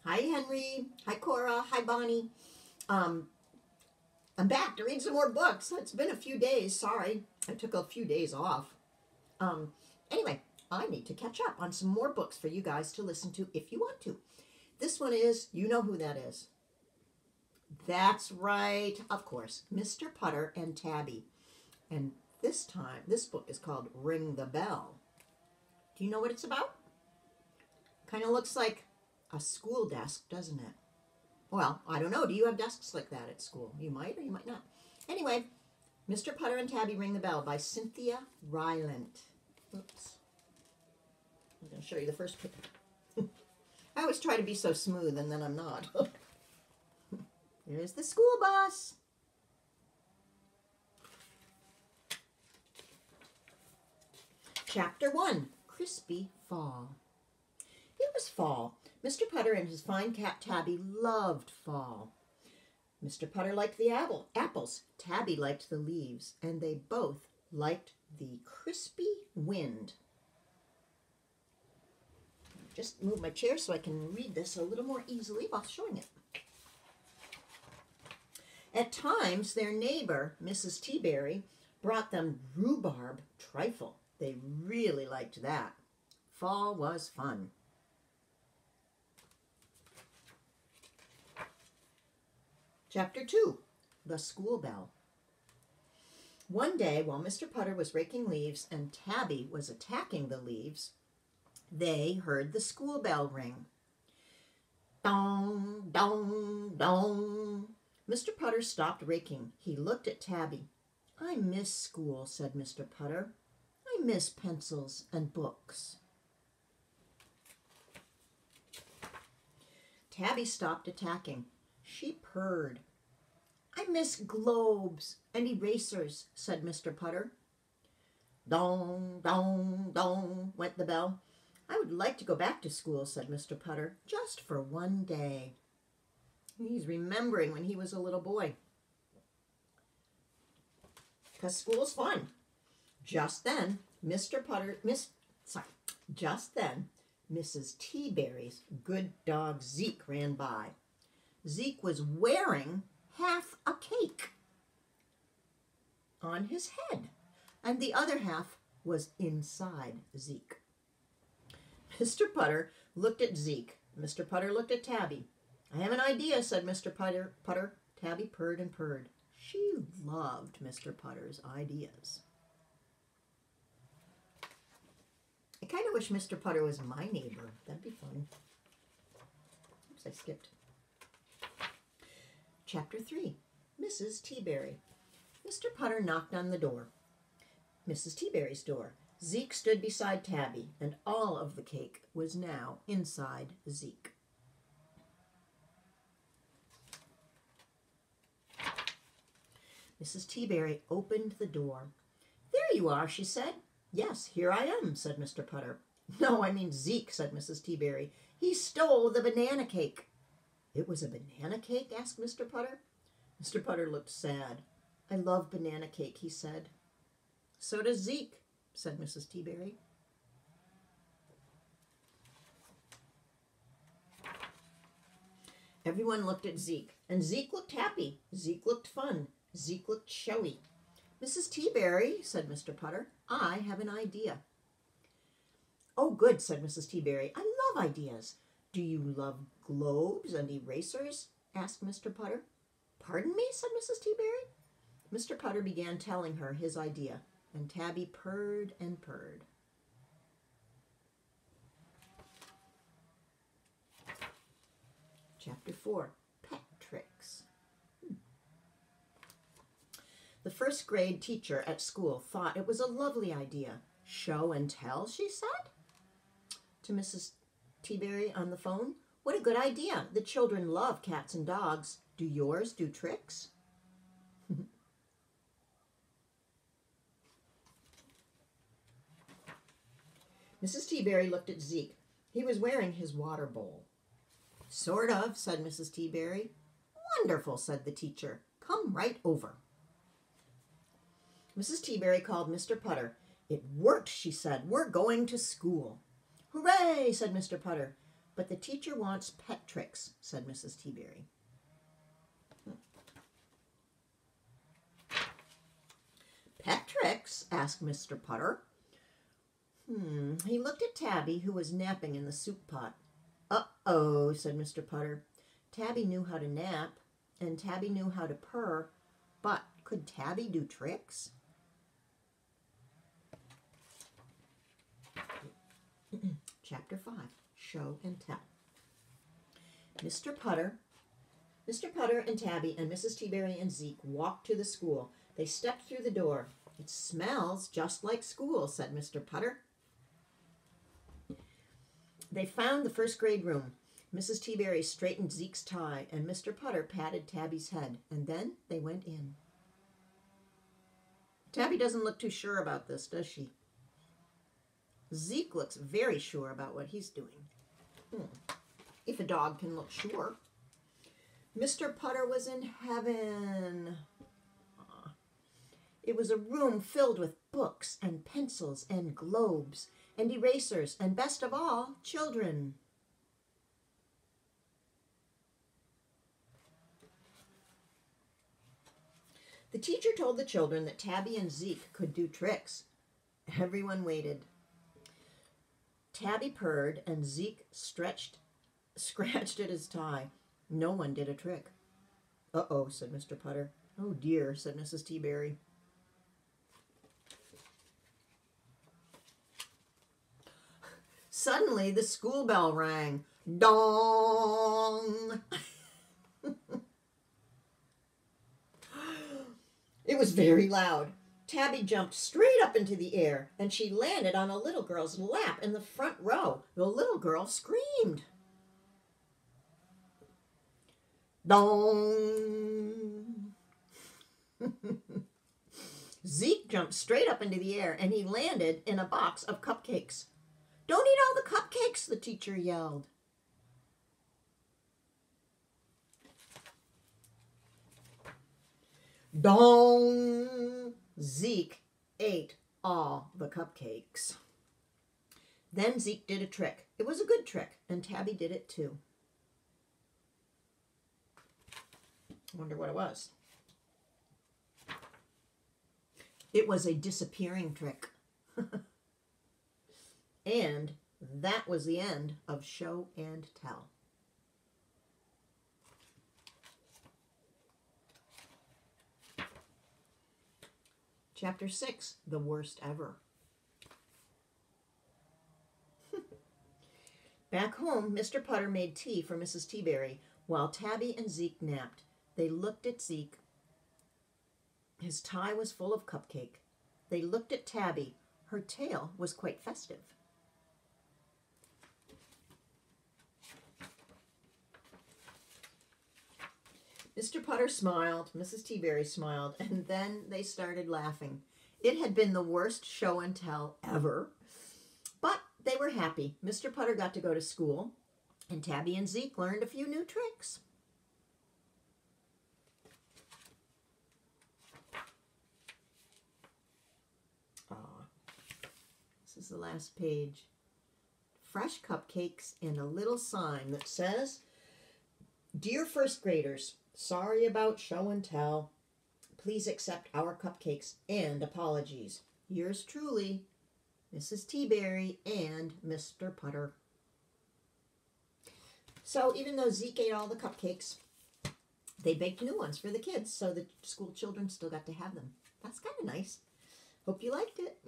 Hi, Henry. Hi, Cora. Hi, Bonnie. Um, I'm back to read some more books. It's been a few days. Sorry, I took a few days off. Um, anyway, I need to catch up on some more books for you guys to listen to if you want to. This one is, you know who that is. That's right, of course, Mr. Putter and Tabby. And this time, this book is called Ring the Bell. Do you know what it's about? Kind of looks like a school desk, doesn't it? Well, I don't know. Do you have desks like that at school? You might or you might not. Anyway, Mr. Putter and Tabby Ring the Bell by Cynthia Rylant. Oops. I'm going to show you the first picture. I always try to be so smooth and then I'm not. Here's the school bus. Chapter 1, Crispy Fall. It was fall. Mr. Putter and his fine cat Tabby loved fall. Mr. Putter liked the apples. Tabby liked the leaves, and they both liked the crispy wind. Just move my chair so I can read this a little more easily while showing it. At times, their neighbor, Mrs. Teaberry, brought them rhubarb trifle. They really liked that. Fall was fun. Chapter 2, The School Bell. One day, while Mr. Putter was raking leaves and Tabby was attacking the leaves, they heard the school bell ring. Dong, dong, dong. Mr. Putter stopped raking. He looked at Tabby. I miss school, said Mr. Putter. I miss pencils and books. Tabby stopped attacking. She purred. I miss globes and erasers, said Mr. Putter. Dong, dong, dong, went the bell. I would like to go back to school, said Mr. Putter, just for one day. He's remembering when he was a little boy. Because school's fun. Just then, Mrs. Teaberry's good dog Zeke ran by. Zeke was wearing half a cake on his head, and the other half was inside Zeke. Mr. Putter looked at Zeke. Mr. Putter looked at Tabby. I have an idea, said Mr. Putter. Tabby purred and purred. She loved Mr. Putter's ideas. I kind of wish Mr. Putter was my neighbor. That'd be fun. Oops, I skipped. Chapter 3, Mrs. Teaberry. Mr. Putter knocked on the door. Mrs. Teaberry's door. Zeke stood beside Tabby, and all of the cake was now inside Zeke. Mrs. Teaberry opened the door. There you are, she said. Yes, here I am, said Mr. Putter. No, I mean Zeke, said Mrs. Teaberry. He stole the banana cake. It was a banana cake? Asked Mr. Putter. Mr. Putter looked sad. I love banana cake, he said. So does Zeke, said Mrs. Teaberry. Everyone looked at Zeke, and Zeke looked happy. Zeke looked fun. Zeke looked showy. Mrs. Teaberry, said Mr. Putter, I have an idea. Oh, good, said Mrs. Teaberry. I love ideas. Do you love globes and erasers? Asked Mr. Putter. Pardon me, said Mrs. Teaberry. Mr. Putter began telling her his idea, and Tabby purred and purred. Chapter 4, Pet Tricks. The first grade teacher at school thought it was a lovely idea. Show and tell, she said to Mrs. Teaberry on the phone. What a good idea. The children love cats and dogs. Do yours do tricks? Mrs. Teaberry looked at Zeke. He was wearing his water bowl. Sort of, said Mrs. Teaberry. Wonderful, said the teacher. Come right over. Mrs. Teaberry called Mr. Putter. It worked, she said. We're going to school. Hooray, said Mr. Putter. But the teacher wants pet tricks, said Mrs. Teaberry. Pet tricks? Asked Mr. Putter. He looked at Tabby, who was napping in the soup pot. Uh-oh, said Mr. Putter. Tabby knew how to nap, and Tabby knew how to purr, but could Tabby do tricks? Chapter 5, Show and Tell. Mr. Putter and Tabby and Mrs. Teaberry and Zeke walked to the school. They stepped through the door. It smells just like school, said Mr. Putter. They found the first grade room. Mrs. Teaberry straightened Zeke's tie, and Mr. Putter patted Tabby's head, and then they went in. Tabby doesn't look too sure about this, does she? Zeke looks very sure about what he's doing. If a dog can look sure. Mr. Putter was in heaven. It was a room filled with books and pencils and globes and erasers and, best of all, children. The teacher told the children that Tabby and Zeke could do tricks. Everyone waited. Tabby purred and Zeke scratched at his tie. No one did a trick. Uh-oh, said Mr. Putter. Oh dear, said Mrs. Teaberry. Suddenly the school bell rang. Dong! It was very loud. Tabby jumped straight up into the air, and she landed on a little girl's lap in the front row. The little girl screamed. Dong! Zeke jumped straight up into the air, and he landed in a box of cupcakes. Don't eat all the cupcakes, the teacher yelled. Dong! Zeke ate all the cupcakes. Then Zeke did a trick. It was a good trick, and Tabby did it too. I wonder what it was. It was a disappearing trick. And that was the end of Show and Tell. Chapter 6, The Worst Ever. Back home, Mr. Putter made tea for Mrs. Teaberry while Tabby and Zeke napped. They looked at Zeke. His tie was full of cupcake. They looked at Tabby. Her tail was quite festive. Mr. Putter smiled, Mrs. Teaberry smiled, and then they started laughing. It had been the worst show and tell ever, but they were happy. Mr. Putter got to go to school, and Tabby and Zeke learned a few new tricks. This is the last page. Fresh cupcakes and a little sign that says, "Dear first graders, sorry about show and tell. Please accept our cupcakes and apologies. Yours truly, Mrs. Teaberry and Mr. Putter." So even though Zeke ate all the cupcakes, they baked new ones for the kids, so the school children still got to have them. That's kind of nice. Hope you liked it.